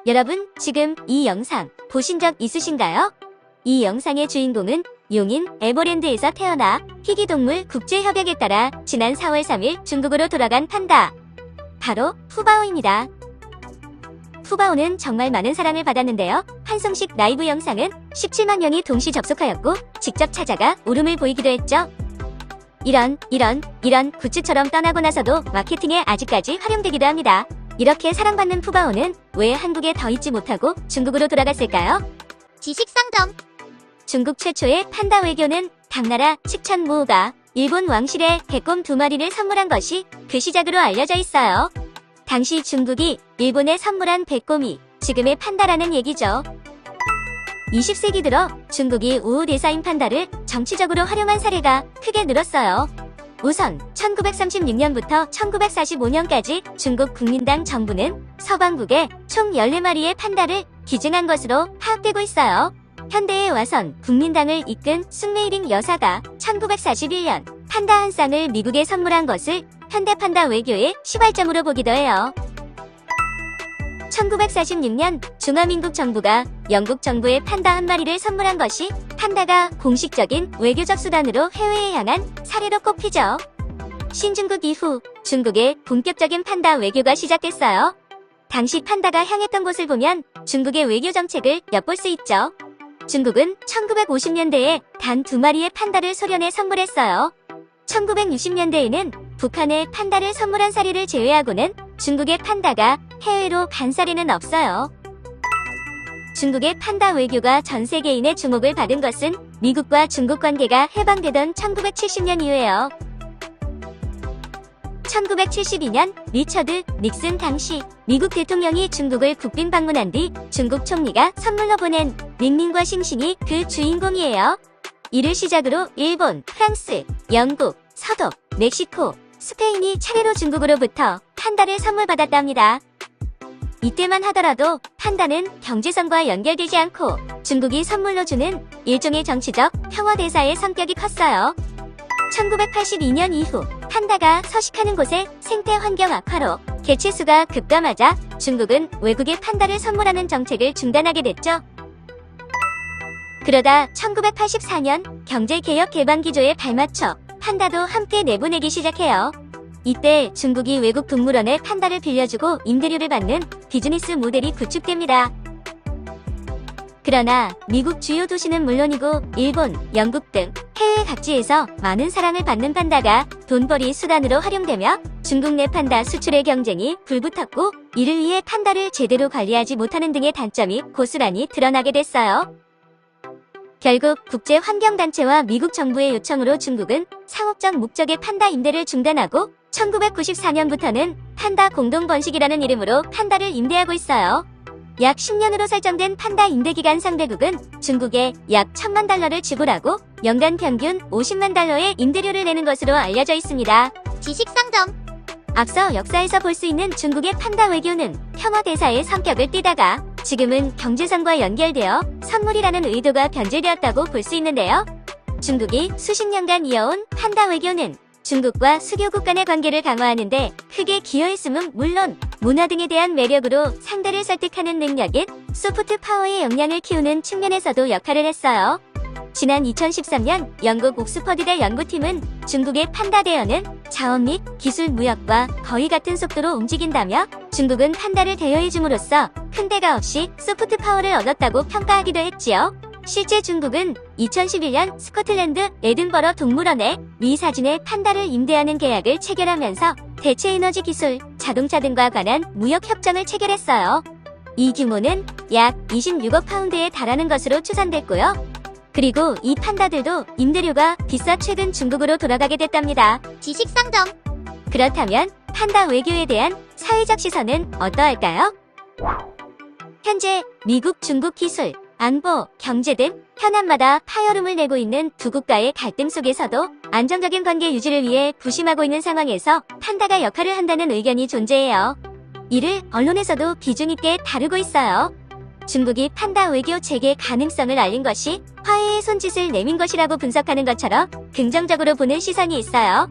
여러분, 지금 이 영상 보신 적 있으신가요? 이 영상의 주인공은 용인 에버랜드에서 태어나 희귀동물 국제협약에 따라 지난 4월 3일 중국으로 돌아간 판다. 바로 푸바오입니다. 푸바오는 정말 많은 사랑을 받았는데요. 환송식 라이브 영상은 17만 명이 동시 접속하였고 직접 찾아가 울음을 보이기도 했죠. 이런 굿즈처럼 떠나고 나서도 마케팅에 아직까지 활용되기도 합니다. 이렇게 사랑받는 푸바오는 왜 한국에 더 있지 못하고 중국으로 돌아갔을까요? 지식상점. 중국 최초의 판다 외교는 당나라 칙천무우가 일본 왕실에 백곰 2마리를 선물한 것이 그 시작으로 알려져 있어요. 당시 중국이 일본에 선물한 백곰이 지금의 판다라는 얘기죠. 20세기 들어 중국이 우후 대사인 판다를 정치적으로 활용한 사례가 크게 늘었어요. 우선 1936년부터 1945년까지 중국 국민당 정부는 서방국에 총 14마리의 판다를 기증한 것으로 파악되고 있어요. 현대에 와선 국민당을 이끈 숭메이링 여사가 1941년 판다 한 쌍을 미국에 선물한 것을 현대 판다 외교의 시발점으로 보기도 해요. 1946년 중화민국 정부가 영국 정부에 판다 한 마리를 선물한 것이 판다가 공식적인 외교적 수단으로 해외에 향한 사례로 꼽히죠. 신중국 이후 중국의 본격적인 판다 외교가 시작됐어요. 당시 판다가 향했던 곳을 보면 중국의 외교 정책을 엿볼 수 있죠. 중국은 1950년대에 단 2마리의 판다를 소련에 선물했어요. 1960년대에는 북한에 판다를 선물한 사례를 제외하고는 중국의 판다가 해외로 간 사례는 없어요. 중국의 판다 외교가 전 세계인의 주목을 받은 것은 미국과 중국 관계가 해방되던 1970년 이후예요. 1972년 리처드 닉슨 당시 미국 대통령이 중국을 국빈 방문한 뒤 중국 총리가 선물로 보낸 링링과 싱싱이 그 주인공이에요. 이를 시작으로 일본, 프랑스, 영국, 서독, 멕시코, 스페인이 차례로 중국으로부터 판다를 선물받았답니다. 이때만 하더라도 판다는 경제선과 연결되지 않고 중국이 선물로 주는 일종의 정치적 평화대사의 성격이 컸어요. 1982년 이후 판다가 서식하는 곳의 생태 환경 악화로 개체수가 급감하자 중국은 외국에 판다를 선물하는 정책을 중단하게 됐죠. 그러다 1984년 경제개혁개방기조에 발맞춰 판다도 함께 내보내기 시작해요. 이때 중국이 외국 동물원에 판다를 빌려주고 임대료를 받는 비즈니스 모델이 구축됩니다. 그러나 미국 주요 도시는 물론이고 일본, 영국 등 해외 각지에서 많은 사랑을 받는 판다가 돈벌이 수단으로 활용되며 중국 내 판다 수출의 경쟁이 불붙었고 이를 위해 판다를 제대로 관리하지 못하는 등의 단점이 고스란히 드러나게 됐어요. 결국 국제환경단체와 미국 정부의 요청으로 중국은 상업적 목적의 판다 임대를 중단하고 1994년부터는 판다 공동번식이라는 이름으로 판다를 임대하고 있어요. 약 10년으로 설정된 판다 임대기간 상대국은 중국에 약 1000만 달러를 지불하고 연간 평균 50만 달러의 임대료를 내는 것으로 알려져 있습니다. 지식상점. 앞서 역사에서 볼 수 있는 중국의 판다 외교는 평화대사의 성격을 띠다가 지금은 경제선과 연결되어 선물이라는 의도가 변질되었다고 볼 수 있는데요. 중국이 수십 년간 이어온 판다 외교는 중국과 수교국 간의 관계를 강화하는데 크게 기여했음은 물론 문화 등에 대한 매력으로 상대를 설득하는 능력인 소프트 파워의 역량을 키우는 측면에서도 역할을 했어요. 지난 2013년 영국 옥스퍼드대 연구팀은 중국의 판다 대여는 자원 및 기술 무역과 거의 같은 속도로 움직인다며 중국은 판다를 대여해줌으로써 큰 대가 없이 소프트 파워를 얻었다고 평가하기도 했지요. 실제 중국은 2011년 스코틀랜드 에든버러 동물원에 미 사진의 판다를 임대하는 계약을 체결하면서 대체 에너지 기술, 자동차 등과 관한 무역 협정을 체결했어요. 이 규모는 약 26억 파운드에 달하는 것으로 추산됐고요. 그리고 이 판다들도 임대료가 비싸 최근 중국으로 돌아가게 됐답니다. 지식상점. 그렇다면 판다 외교에 대한 사회적 시선은 어떠할까요? 현재 미국, 중국 기술, 안보, 경제 등 현안마다 파열음을 내고 있는 두 국가의 갈등 속에서도 안정적인 관계 유지를 위해 부심하고 있는 상황에서 판다가 역할을 한다는 의견이 존재해요. 이를 언론에서도 비중 있게 다루고 있어요. 중국이 판다 외교 재개 가능성을 알린 것이 화해의 손짓을 내민 것이라고 분석하는 것처럼 긍정적으로 보는 시선이 있어요.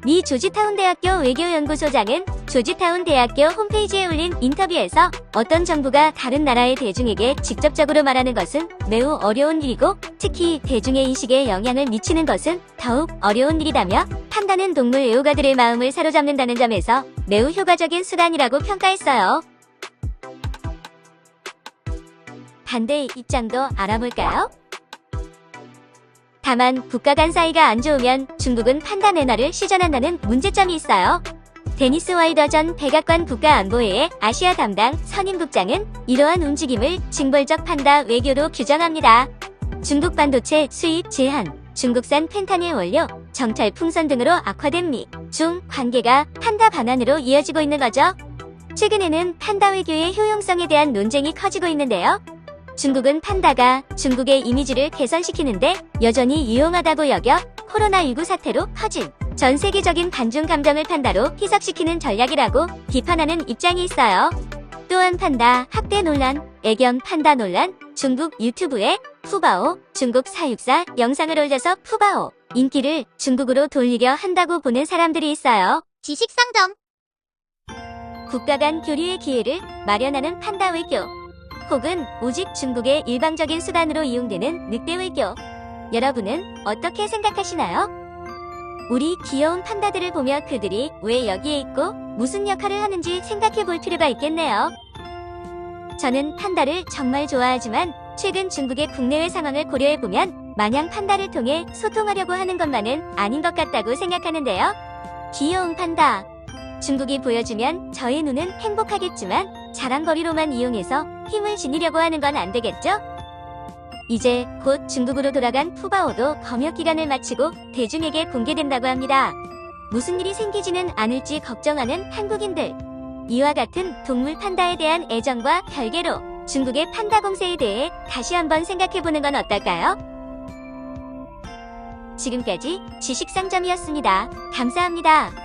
미 조지타운 대학교 외교연구소장은 조지타운 대학교 홈페이지에 올린 인터뷰에서 어떤 정부가 다른 나라의 대중에게 직접적으로 말하는 것은 매우 어려운 일이고 특히 대중의 인식에 영향을 미치는 것은 더욱 어려운 일이라며 판다는 동물 애호가들의 마음을 사로잡는다는 점에서 매우 효과적인 수단이라고 평가했어요. 반대의 입장도 알아볼까요? 다만 국가 간 사이가 안 좋으면 중국은 판다 내놔를 시전한다는 문제점이 있어요. 데니스 와이더 전 백악관 국가안보회의 아시아 담당 선임국장은 이러한 움직임을 징벌적 판다 외교로 규정합니다. 중국 반도체 수입 제한, 중국산 펜타닐 원료, 정찰 풍선 등으로 악화된 미, 중 관계가 판다 반환으로 이어지고 있는 거죠. 최근에는 판다 외교의 효용성에 대한 논쟁이 커지고 있는데요. 중국은 판다가 중국의 이미지를 개선시키는데 여전히 유용하다고 여겨 코로나19 사태로 커진 전 세계적인 반중 감정을 판다로 희석시키는 전략이라고 비판하는 입장이 있어요. 또한 판다 학대 논란, 애견 판다 논란, 중국 유튜브에 푸바오 중국 사육사 영상을 올려서 푸바오 인기를 중국으로 돌리려 한다고 보는 사람들이 있어요. 지식상점. 국가 간 교류의 기회를 마련하는 판다 외교. 혹은 오직 중국의 일방적인 수단으로 이용되는 늑대 외교. 여러분은 어떻게 생각하시나요? 우리 귀여운 판다들을 보며 그들이 왜 여기에 있고 무슨 역할을 하는지 생각해 볼 필요가 있겠네요. 저는 판다를 정말 좋아하지만 최근 중국의 국내외 상황을 고려해보면 마냥 판다를 통해 소통하려고 하는 것만은 아닌 것 같다고 생각하는데요. 귀여운 판다. 중국이 보여주면 저의 눈은 행복하겠지만 자랑거리로만 이용해서 힘을 지니려고 하는 건 안 되겠죠? 이제 곧 중국으로 돌아간 푸바오도 검역 기간을 마치고 대중에게 공개된다고 합니다. 무슨 일이 생기지는 않을지 걱정하는 한국인들. 이와 같은 동물 판다에 대한 애정과 별개로 중국의 판다 공세에 대해 다시 한번 생각해보는 건 어떨까요? 지금까지 지식상점이었습니다. 감사합니다.